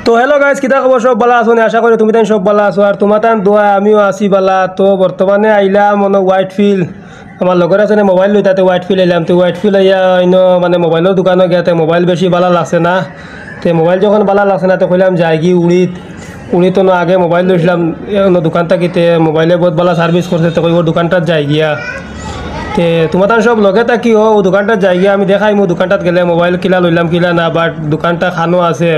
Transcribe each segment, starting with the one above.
তো hello guys, কিতা খবর? সব ভালো আছো? আশা করি তুমি তাই সব ভালো আছো, আর তোমার তান দোয়া আমিও আছি ভালো। তো বর্তমানে আইলাম মনে হোয়াইট ফিল্ড, আমার লগর আছে মোবাইল লই, তাতে হোয়াইট ফিল্ড আইলাম। তো হোয়াইট ফিল্ড আইয়া ইনো মানে মোবাইলের দোকানে গিয়াতে মোবাইল বেশি ভালো লাগছে না। তো মোবাইল যখন ভালো লাগছে না তো কইলাম যাই কি উড়িত তো আগে মোবাইল লইছিলাম দোকানটা কিতে মোবাইলে বহুত ভালো সার্ভিস করছে, তো ওই দোকানটার যাই গিয়া তে তোমার তার সব লগে থাকি ও দোকানটার জায়গা আমি দেখাই মো দোকানটাত গেলে মোবাইল কিলা লইলাম কিলা না, বাট দোকানটা খানো আছে,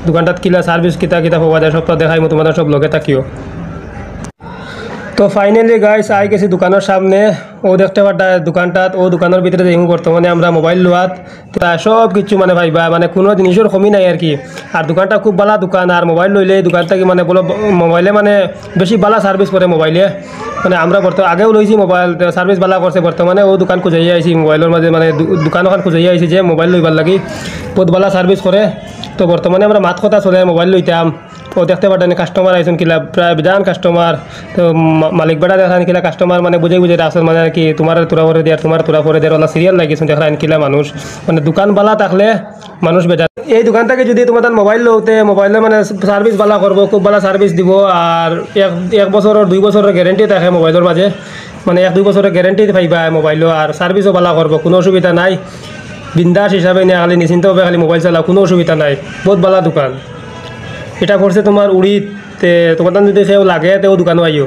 দোকানটাত কিলা সার্ভিস কিতা কিতা পাওয়া যায় সবটা দেখাই মো তোমার সব লগে থাকিও। তো ফাইনালি গাইস আই গেছি দোকানের সামনে, ও দেখতে পাটা দোকানটাত, ও দোকানের ভিতরে দেখুন বর্তমানে আমরা মোবাইল লোয়াত তা সব কিছু মানে ভাইবা মানে কোনো জিনিসের কমি নাই আর কি। আর দোকানটা খুব ভালো দোকান, আর মোবাইল লইলে দোকানটা কি মানে বলো মোবাইলে মানে বেশি ভালো সার্ভিস করে মোবাইলে। মানে আমরা আগেও লইছি মোবাইল সার্ভিস ভালো করছে, বর্তমানে ও দোকান খুঁজাইয়া আইছি মোবাইলের মাঝে মানে দোকান ওখান খুঁজাইয়া আইছি যে মোবাইল লইবার লাগি বহুত ভালো সার্ভিস করে। তো বর্তমানে আমরা মাত কথা চলে মোবাইল লইতাম, ও দেখতে পারেন কাস্টমার আইসুন কিলা প্রায় বিধান কাস্টমার। তো মালিক বেড়া দেখান কিলা কাস্টমার মানে বুঝে বুঝে আসল মানে আর কি তোমার তোরা করে দেয় তোমার তোরা করে দেয় ওলা সিরিয়াল লাগিয়েছেন দেখান কিলা মানুষ মানে দোকান বালা থাকলে মানুষ বেটা। এই দোকানটাকে যদি তোমার তার মোবাইল লওতে মোবাইলে মানে সার্ভিস ভালো করবো, খুব ভালো সার্ভিস দিব, আর এক বছরের 2 বছরের গ্যারেন্টি থাকে মোবাইলের মাঝে, মানে 1-2 বছরের গ্যারেন্টি পাইবা মোবাইলও, আর সার্ভিসও ভালো করবো, কোনো অসুবিধা নাই। বিন্দাস হিসাবে নিয়ে খালি নিশ্চিন্তভাবে খালি মোবাইল চালাও, কোনো অসুবিধা নাই, বহুত ভালো দোকান। এটা করছে তোমার উড়িতে, তোমার যদি সেও লাগে তেও দোকানও আইও।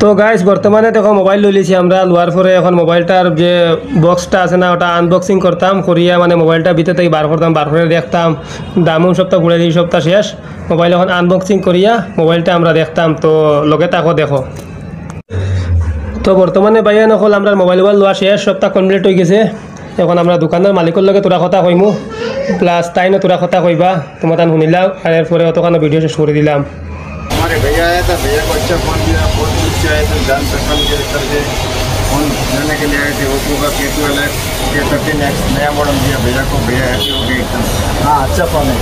তো গাইস বর্তমানে দেখো মোবাইল লইছি আমরা, লোয়ার পরে এখন মোবাইলটার যে বক্সটা আছে না ওটা আনবক্সিং করতাম, করিয়া মানে মোবাইলটা ভিতর থেকে বার করতাম, বার করে দেখতাম, দামও সপ্তাহ ঘুরে দিই সপ্তাহ শেষ, মোবাইল এখন আনবক্সিং করিয়া মোবাইলটা আমরা দেখতাম। তো লগে তাকো দেখো। তো বর্তমানে বাইয়া নকল আমরা মোবাইল লোয়া শেষ, সপ্তাহ কমপ্লিট হয়ে গেছে। এখন আমরা দোকানের মালিকের লগে তোরা কথা কইমু, প্লাস তাইনও তোরা কথা কইবা, তোমার তান শুনিলাম, আর এরপরে অতখানো ভিডিও শেষ করে দিলাম। हमारे भैया आया था, भैया को अच्छा फ़ोन दिया, बहुत दूर से आए थे, जान पहचान के करके फ़ोन लेने के लिए आए थे। ओप्पो का K12 K13X नया मॉडल दिया भैया को, भैया हैप्पी हो गए एकदम। हाँ अच्छा फ़ोन है।